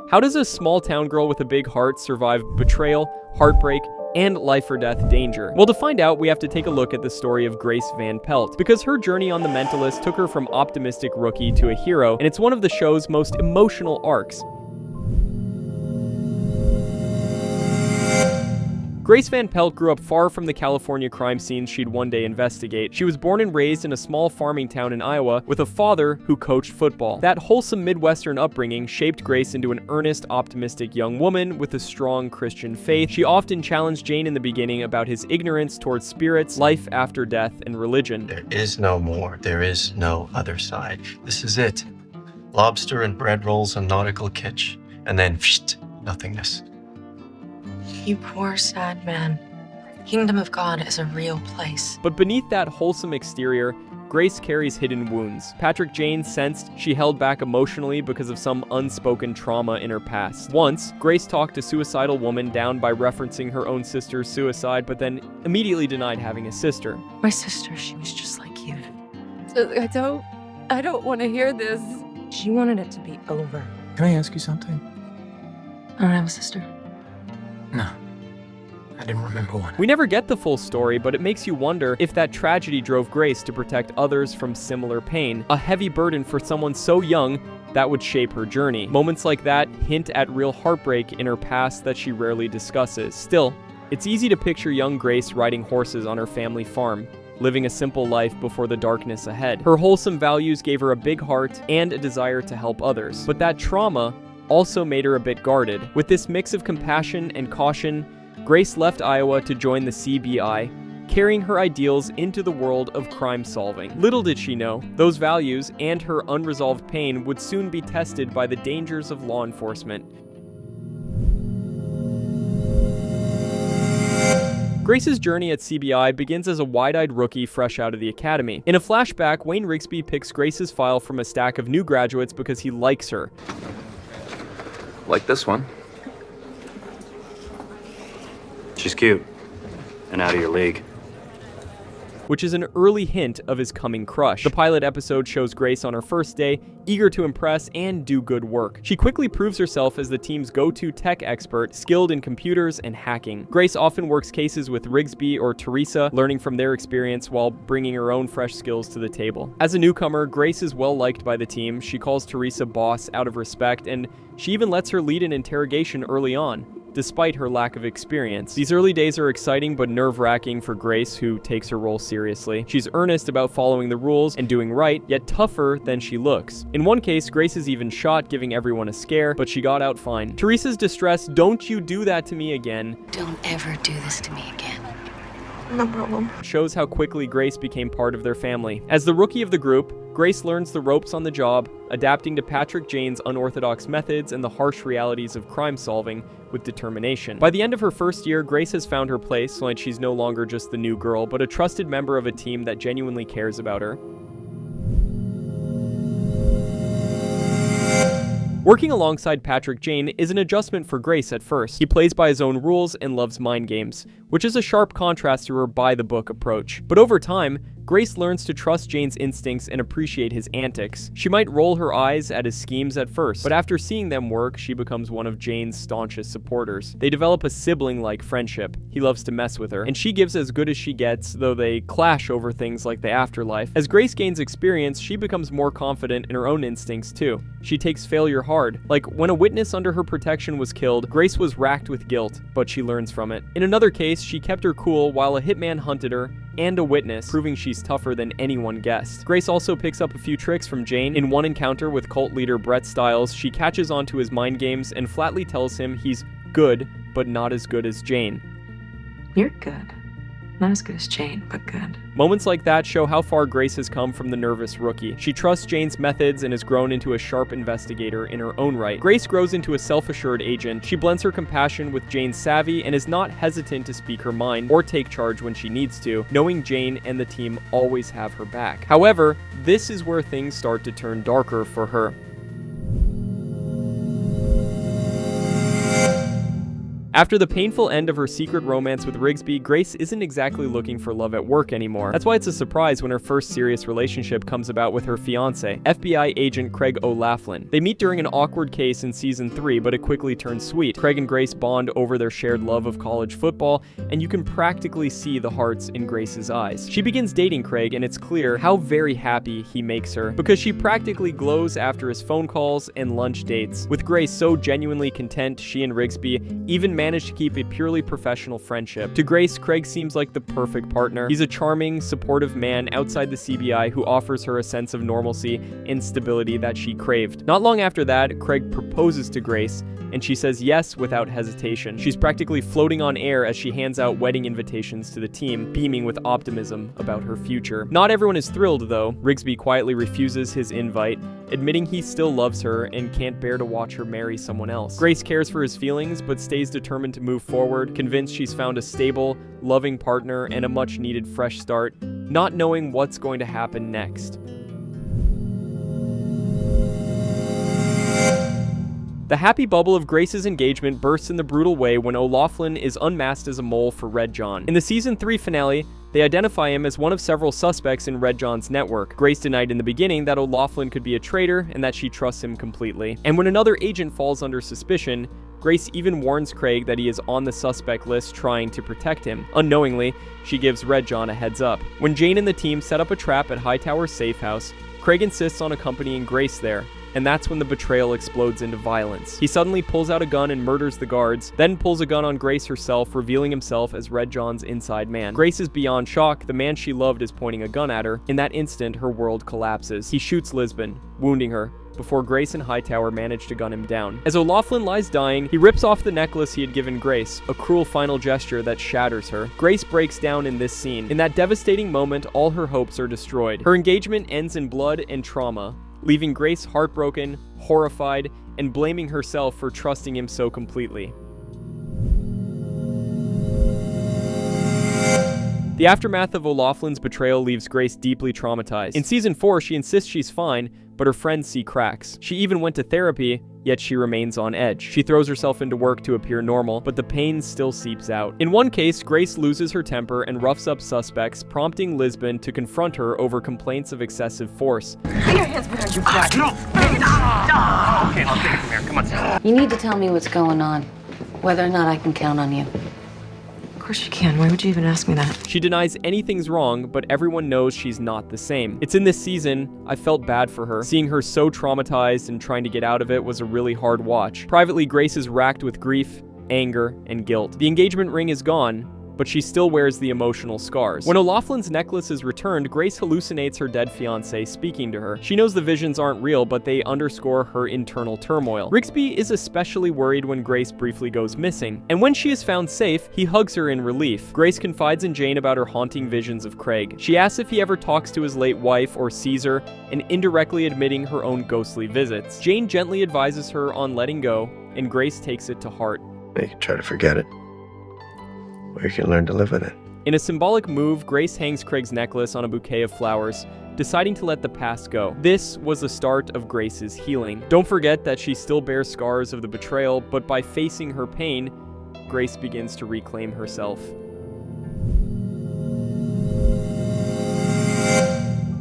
How does a small town girl with a big heart survive betrayal, heartbreak, and life or death danger? Well, to find out, we have to take a look at the story of Grace Van Pelt, because her journey on The Mentalist took her from optimistic rookie to a hero, and it's one of the show's most emotional arcs. Grace Van Pelt grew up far from the California crime scenes she'd one day investigate. She was born and raised in a small farming town in Iowa with a father who coached football. That wholesome Midwestern upbringing shaped Grace into an earnest, optimistic young woman with a strong Christian faith. She often challenged Jane in the beginning about his ignorance towards spirits, life after death, and religion. There is no more. There is no other side. This is it. Lobster and bread rolls and nautical kitsch. And then, nothingness. You poor, sad man. Kingdom of God is a real place. But beneath that wholesome exterior, Grace carries hidden wounds. Patrick Jane sensed she held back emotionally because of some unspoken trauma in her past. Once, Grace talked a suicidal woman down by referencing her own sister's suicide, but then immediately denied having a sister. My sister, she was just like you. I don't want to hear this. She wanted it to be over. Can I ask you something? I don't have a sister. No. I didn't remember one. We never get the full story, but it makes you wonder if that tragedy drove Grace to protect others from similar pain, a heavy burden for someone so young that would shape her journey. Moments like that hint at real heartbreak in her past that she rarely discusses. Still, it's easy to picture young Grace riding horses on her family farm, living a simple life before the darkness ahead. Her wholesome values gave her a big heart and a desire to help others. But that trauma also made her a bit guarded. With this mix of compassion and caution, Grace left Iowa to join the CBI, carrying her ideals into the world of crime solving. Little did she know, those values and her unresolved pain would soon be tested by the dangers of law enforcement. Grace's journey at CBI begins as a wide-eyed rookie fresh out of the academy. In a flashback, Wayne Rigsby picks Grace's file from a stack of new graduates because he likes her. Like this one. She's cute and out of your league. Which is an early hint of his coming crush. The pilot episode shows Grace on her first day, eager to impress and do good work. She quickly proves herself as the team's go-to tech expert, skilled in computers and hacking. Grace often works cases with Rigsby or Teresa, learning from their experience while bringing her own fresh skills to the table. As a newcomer, Grace is well liked by the team. She calls Teresa boss out of respect, and she even lets her lead an interrogation early on, despite her lack of experience. These early days are exciting but nerve-wracking for Grace, who takes her role seriously. She's earnest about following the rules and doing right, yet tougher than she looks. In one case, Grace is even shot, giving everyone a scare, but she got out fine. Teresa's distress, "Don't you do that to me again," Don't ever do this to me again. No problem. shows how quickly Grace became part of their family. As the rookie of the group, Grace learns the ropes on the job, adapting to Patrick Jane's unorthodox methods and the harsh realities of crime solving with determination. By the end of her first year, Grace has found her place, like she's no longer just the new girl, but a trusted member of a team that genuinely cares about her. Working alongside Patrick Jane is an adjustment for Grace at first. He plays by his own rules and loves mind games, which is a sharp contrast to her by-the-book approach. But over time, Grace learns to trust Jane's instincts and appreciate his antics. She might roll her eyes at his schemes at first, but after seeing them work, she becomes one of Jane's staunchest supporters. They develop a sibling-like friendship. He loves to mess with her, and she gives as good as she gets, though they clash over things like the afterlife. As Grace gains experience, she becomes more confident in her own instincts too. She takes failure hard. Like when a witness under her protection was killed, Grace was racked with guilt, but she learns from it. In another case, she kept her cool while a hitman hunted her and a witness, proving she's tougher than anyone guessed. Grace also picks up a few tricks from Jane. In one encounter with cult leader Brett Stiles, she catches on to his mind games and flatly tells him he's good, but not as good as Jane. You're good. Not as good as Jane, but good. Moments like that show how far Grace has come from the nervous rookie. She trusts Jane's methods and has grown into a sharp investigator in her own right. Grace grows into a self-assured agent. She blends her compassion with Jane's savvy and is not hesitant to speak her mind or take charge when she needs to, knowing Jane and the team always have her back. However, this is where things start to turn darker for her. After the painful end of her secret romance with Rigsby, Grace isn't exactly looking for love at work anymore. That's why it's a surprise when her first serious relationship comes about with her fiancé, FBI agent Craig O'Laughlin. They meet during an awkward case in season 3, but it quickly turns sweet. Craig and Grace bond over their shared love of college football, and you can practically see the hearts in Grace's eyes. She begins dating Craig, and it's clear how very happy he makes her, because she practically glows after his phone calls and lunch dates. With Grace so genuinely content, she and Rigsby even managed to keep a purely professional friendship. To Grace, Craig seems like the perfect partner. He's a charming, supportive man outside the CBI who offers her a sense of normalcy and stability that she craved. Not long after that, Craig proposes to Grace, and she says yes without hesitation. She's practically floating on air as she hands out wedding invitations to the team, beaming with optimism about her future. Not everyone is thrilled, though. Rigsby quietly refuses his invite, admitting he still loves her and can't bear to watch her marry someone else. Grace cares for his feelings, but stays determined to move forward, convinced she's found a stable, loving partner and a much-needed fresh start, not knowing what's going to happen next. The happy bubble of Grace's engagement bursts in the brutal way when O'Laughlin is unmasked as a mole for Red John. In the season 3 finale, they identify him as one of several suspects in Red John's network. Grace denied in the beginning that O'Laughlin could be a traitor and that she trusts him completely. And when another agent falls under suspicion, Grace even warns Craig that he is on the suspect list trying to protect him. Unknowingly, she gives Red John a heads up. When Jane and the team set up a trap at Hightower's safe house, Craig insists on accompanying Grace there. And that's when the betrayal explodes into violence. He suddenly pulls out a gun and murders the guards, then pulls a gun on Grace herself, revealing himself as Red John's inside man. Grace is beyond shock. The man she loved is pointing a gun at her. In that instant, her world collapses. He shoots Lisbon, wounding her, before Grace and Hightower manage to gun him down. As O'Laughlin lies dying, he rips off the necklace he had given Grace, a cruel final gesture that shatters her. Grace breaks down in this scene. In that devastating moment, all her hopes are destroyed. Her engagement ends in blood and trauma, leaving Grace heartbroken, horrified, and blaming herself for trusting him so completely. The aftermath of O'Loughlin's betrayal leaves Grace deeply traumatized. In season 4, she insists she's fine, but her friends see cracks. She even went to therapy, yet she remains on edge. She throws herself into work to appear normal, but the pain still seeps out. In one case, Grace loses her temper and roughs up suspects, prompting Lisbon to confront her over complaints of excessive force. Put your hands behind your back. No! Okay, I'll take it from here. Come on. You need to tell me what's going on, whether or not I can count on you. Of course you can. Why would you even ask me that? She denies anything's wrong, but everyone knows she's not the same. It's in this season, I felt bad for her. Seeing her so traumatized and trying to get out of it was a really hard watch. Privately, Grace is racked with grief, anger, and guilt. The engagement ring is gone, but she still wears the emotional scars. When O'Loughlin's necklace is returned, Grace hallucinates her dead fiancé speaking to her. She knows the visions aren't real, but they underscore her internal turmoil. Rigsby is especially worried when Grace briefly goes missing, and when she is found safe, he hugs her in relief. Grace confides in Jane about her haunting visions of Craig. She asks if he ever talks to his late wife or sees her, and indirectly admitting her own ghostly visits. Jane gently advises her on letting go, and Grace takes it to heart. You can try to forget it, or you can learn to live with it. In a symbolic move, Grace hangs Craig's necklace on a bouquet of flowers, deciding to let the past go. This was the start of Grace's healing. Don't forget that she still bears scars of the betrayal, but by facing her pain, Grace begins to reclaim herself.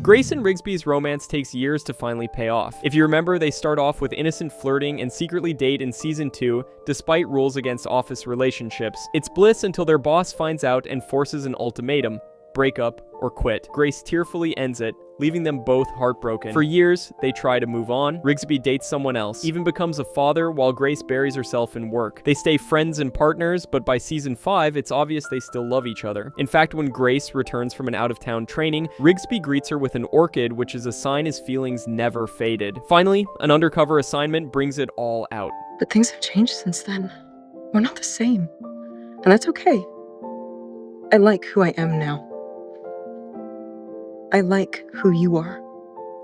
Grace and Rigsby's romance takes years to finally pay off. If you remember, they start off with innocent flirting and secretly date in season 2, despite rules against office relationships. It's bliss until their boss finds out and forces an ultimatum: break up or quit. Grace tearfully ends it, leaving them both heartbroken. For years, they try to move on. Rigsby dates someone else, even becomes a father, while Grace buries herself in work. They stay friends and partners, but by season 5, it's obvious they still love each other. In fact, when Grace returns from an out-of-town training, Rigsby greets her with an orchid, which is a sign his feelings never faded. Finally, an undercover assignment brings it all out. But things have changed since then. We're not the same. And that's okay. I like who I am now. I like who you are.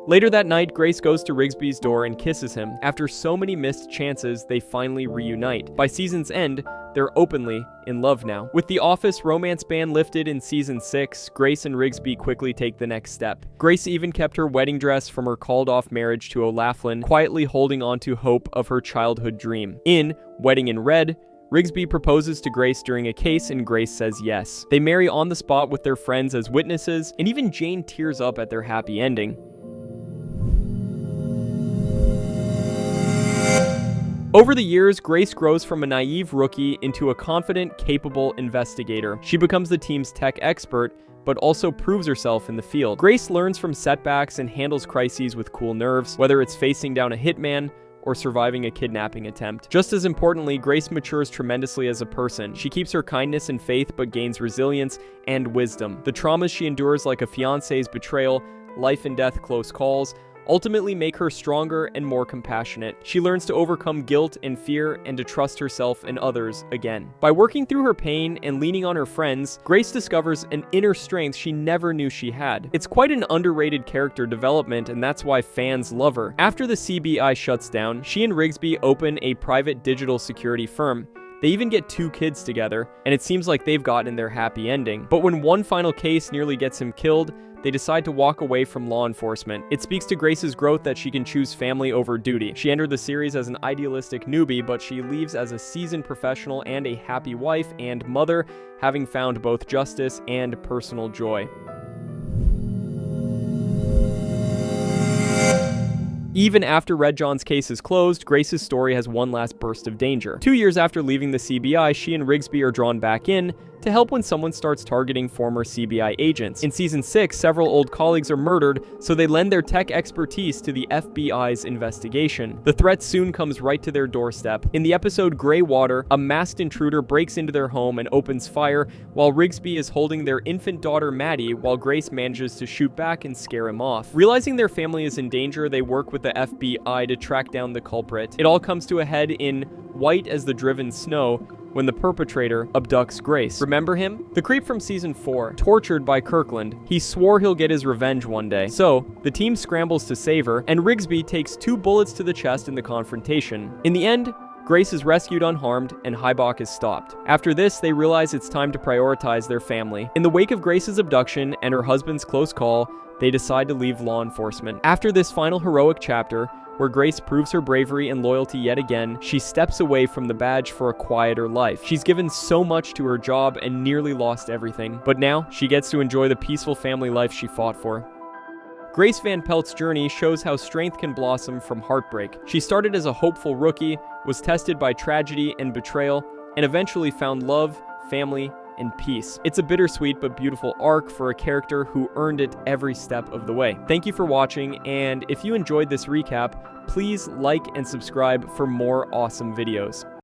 Later that night, Grace goes to Rigsby's door and kisses him. After so many missed chances, they finally reunite. By season's end, they're openly in love now. With the Office romance ban lifted in season 6, Grace and Rigsby quickly take the next step. Grace even kept her wedding dress from her called-off marriage to O'Laughlin, quietly holding on to hope of her childhood dream. In Wedding in Red, Rigsby proposes to Grace during a case and Grace says yes. They marry on the spot with their friends as witnesses, and even Jane tears up at their happy ending. Over the years, Grace grows from a naive rookie into a confident, capable investigator. She becomes the team's tech expert, but also proves herself in the field. Grace learns from setbacks and handles crises with cool nerves, whether it's facing down a hitman or surviving a kidnapping attempt. Just as importantly, Grace matures tremendously as a person. She keeps her kindness and faith, but gains resilience and wisdom. The traumas she endures, like a fiance's betrayal, life and death close calls, ultimately make her stronger and more compassionate. She learns to overcome guilt and fear and to trust herself and others again. By working through her pain and leaning on her friends, Grace discovers an inner strength she never knew she had. It's quite an underrated character development, and that's why fans love her. After the CBI shuts down, she and Rigsby open a private digital security firm. They even get 2 kids together, and it seems like they've gotten their happy ending. But when one final case nearly gets him killed, they decide to walk away from law enforcement. It speaks to Grace's growth that she can choose family over duty. She entered the series as an idealistic newbie, but she leaves as a seasoned professional and a happy wife and mother, having found both justice and personal joy. Even after Red John's case is closed, Grace's story has one last burst of danger. 2 years after leaving the CBI, she and Rigsby are drawn back in to help when someone starts targeting former CBI agents. In Season 6, several old colleagues are murdered, so they lend their tech expertise to the FBI's investigation. The threat soon comes right to their doorstep. In the episode Grey Water, a masked intruder breaks into their home and opens fire while Rigsby is holding their infant daughter Maddie, while Grace manages to shoot back and scare him off. Realizing their family is in danger, they work with the FBI to track down the culprit. It all comes to a head in White as the Driven Snow, when the perpetrator abducts Grace. Remember him? The creep from Season 4, tortured by Kirkland. He swore he'll get his revenge one day. So, the team scrambles to save her, and Rigsby takes 2 bullets to the chest in the confrontation. In the end, Grace is rescued unharmed, and Hybach is stopped. After this, they realize it's time to prioritize their family. In the wake of Grace's abduction and her husband's close call, they decide to leave law enforcement. After this final heroic chapter, where Grace proves her bravery and loyalty yet again, she steps away from the badge for a quieter life. She's given so much to her job and nearly lost everything, but now she gets to enjoy the peaceful family life she fought for. Grace Van Pelt's journey shows how strength can blossom from heartbreak. She started as a hopeful rookie, was tested by tragedy and betrayal, and eventually found love, family, and peace. It's a bittersweet but beautiful arc for a character who earned it every step of the way. Thank you for watching, and if you enjoyed this recap, please like and subscribe for more awesome videos.